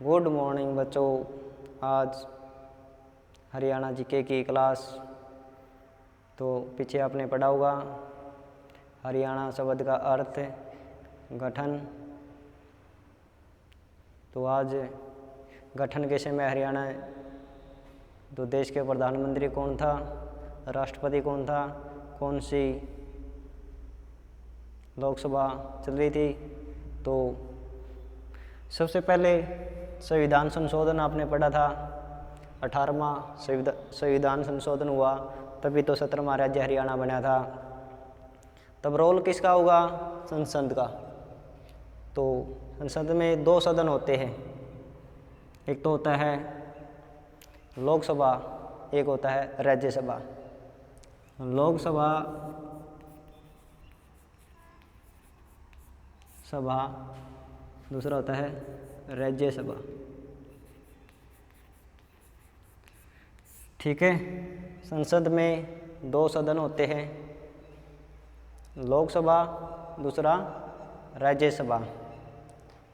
Good morning बच्चों। आज Haryana GK की क्लास तो पीछे आपने पढ़ा होगा। हरियाणा शब्द का अर्थ गठन। तो आज गठन के समय हरियाणा तो देश के प्रधानमंत्री कौन था, राष्ट्रपति कौन था, कौन सी लोकसभा चल रही थी। तो सबसे पहले संविधान संशोधन आपने पढ़ा था। 18वां संविधान संशोधन हुआ तभी तो 17वां राज्य हरियाणा बना था। तब रोल किसका होगा? संसद का। तो संसद में 2 सदन होते हैं, एक तो होता है लोकसभा, एक होता है राज्यसभा। लोकसभा सभा, दूसरा होता है राज्यसभा। ठीक है। संसद में 2 सदन होते हैं, लोकसभा, दूसरा राज्यसभा।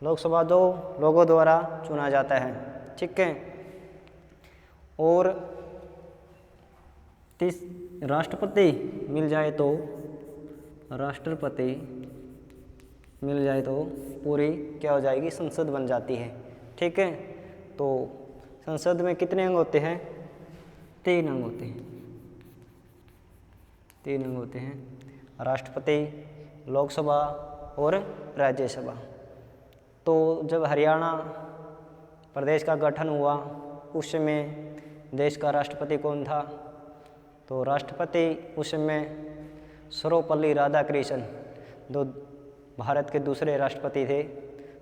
लोकसभा 2 लोगों द्वारा चुना जाता है, ठीक है। और राष्ट्रपति मिल जाए तो पूरी क्या हो जाएगी? संसद बन जाती है, ठीक है। तो संसद में कितने अंग होते हैं? 3 अंग होते हैं। 3 अंग होते हैं, राष्ट्रपति, लोकसभा और राज्यसभा। तो जब हरियाणा प्रदेश का गठन हुआ उस समय देश का राष्ट्रपति कौन था? तो राष्ट्रपति उस समय सर्वपल्ली राधाकृष्णन, जो भारत के दूसरे राष्ट्रपति थे।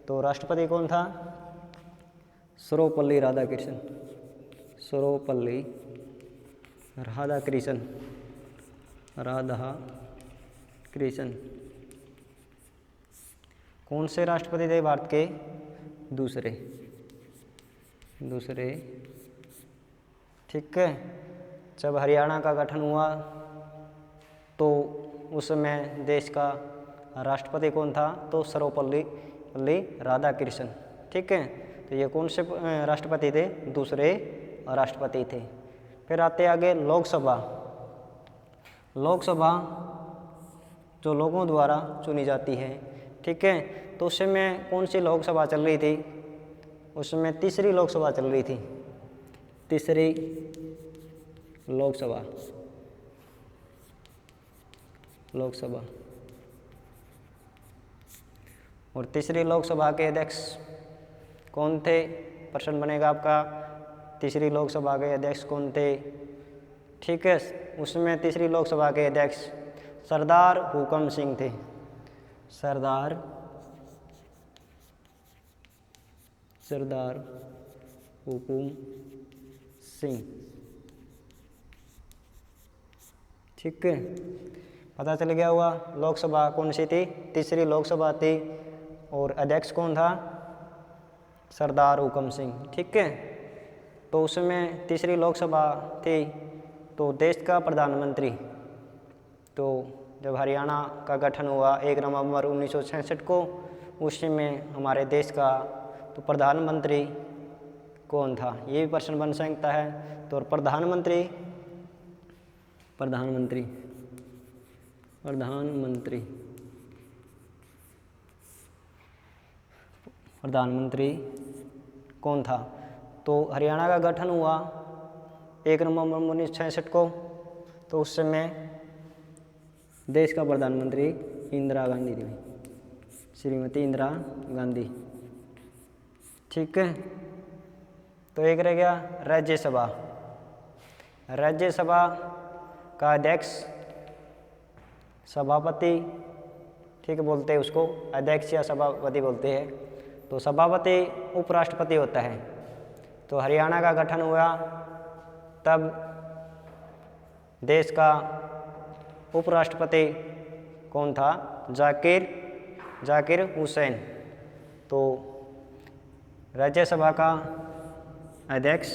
तो राष्ट्रपति कौन था? सर्वपल्ली राधाकृष्णन। सर्वपल्ली राधाकृष्णन। कौन से राष्ट्रपति थे भारत के? दूसरे, ठीक है। जब हरियाणा का गठन हुआ तो उस समय देश का राष्ट्रपति कौन था? तो सर्वपल्ली राधाकृष्णन, ठीक है। तो ये कौन से राष्ट्रपति थे? दूसरे राष्ट्रपति थे। फिर आते आगे लोकसभा। लोकसभा जो लोगों द्वारा चुनी जाती है, ठीक है। तो उस समय कौन सी लोकसभा चल रही थी? उस समय तीसरी लोकसभा चल रही थी। तीसरी लोकसभा और तीसरी लोकसभा के अध्यक्ष कौन थे? प्रश्न बनेगा आपका, तीसरी लोकसभा के अध्यक्ष कौन थे? ठीक है। उसमें तीसरी लोकसभा के अध्यक्ष सरदार हुकम सिंह थे। सरदार हुकुम सिंह, ठीक है। पता चल गया हुआ लोकसभा कौन सी थी? तीसरी लोकसभा थी और अध्यक्ष कौन था? सरदार हुकम सिंह, ठीक है। तो उसमें तीसरी लोकसभा थी तो देश का प्रधानमंत्री, तो जब हरियाणा का गठन हुआ 1 नवंबर 1966 को, उस समय हमारे देश का तो प्रधानमंत्री कौन था? ये भी प्रश्न बन सकता है। तो प्रधानमंत्री कौन था? तो हरियाणा का गठन हुआ 1 नवंबर 1966 को, तो उस समय देश का प्रधानमंत्री इंदिरा गांधी थी, श्रीमती इंदिरा गांधी, ठीक है। तो एक रह गया राज्यसभा। राज्यसभा का अध्यक्ष सभापति, ठीक है, बोलते हैं उसको, अध्यक्ष या सभापति बोलते हैं। तो सभापति उपराष्ट्रपति होता है। तो हरियाणा का गठन हुआ तब देश का उपराष्ट्रपति कौन था? जाकिर हुसैन। तो राज्यसभा का अध्यक्ष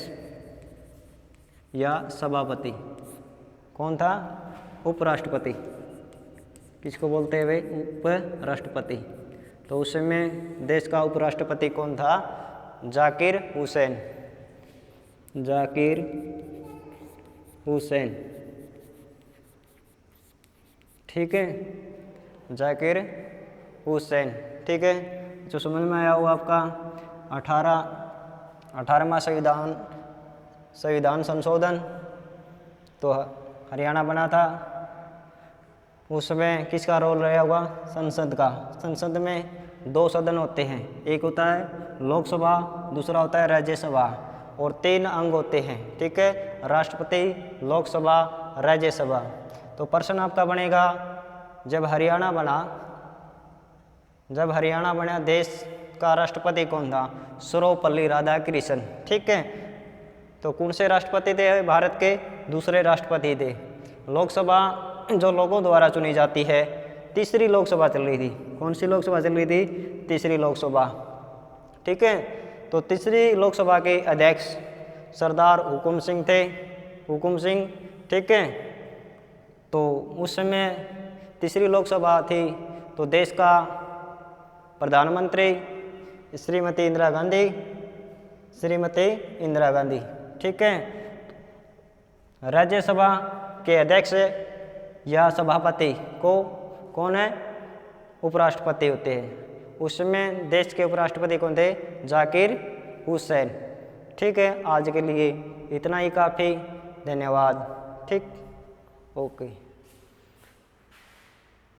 या सभापति कौन था? उपराष्ट्रपति। किसको बोलते हैं वे? उपराष्ट्रपति। तो उस समय देश का उपराष्ट्रपति कौन था? जाकिर हुसैन, जाकिर हुसैन। ठीक है, जाकिर हुसैन। ठीक है, जो समझ में आया हुआ आपका 18वां संविधान संशोधन तो हरियाणा बना था, उसमें किसका रोल रहा होगा? संसद का। संसद में 2 सदन होते हैं, एक होता है लोकसभा, दूसरा होता है राज्यसभा, और 3 अंग होते हैं। ठीक है, राष्ट्रपति, लोकसभा, राज्यसभा। तो प्रश्न आपका बनेगा, जब हरियाणा बना देश का राष्ट्रपति कौन था? सर्वपल्ली राधाकृष्णन। ठीक है, तो कौन से राष्ट्रपति थे? भारत के दूसरे राष्ट्रपति थे। लोकसभा जो लोगों द्वारा चुनी जाती है, तीसरी लोकसभा चल रही थी। कौन सी लोकसभा चल रही थी? तीसरी लोकसभा। ठीक है, तो तीसरी लोकसभा के अध्यक्ष सरदार हुकुम सिंह थे, हुकुम सिंह। ठीक है, तो उस समय तीसरी लोकसभा थी, तो देश का प्रधानमंत्री श्रीमती इंदिरा गांधी। ठीक है, राज्यसभा के अध्यक्ष या सभापति को कौन है? उपराष्ट्रपति होते हैं। उसमें देश के उपराष्ट्रपति कौन थे? जाकिर हुसैन। ठीक है, आज के लिए इतना ही काफ़ी। धन्यवाद। ठीक, ओके।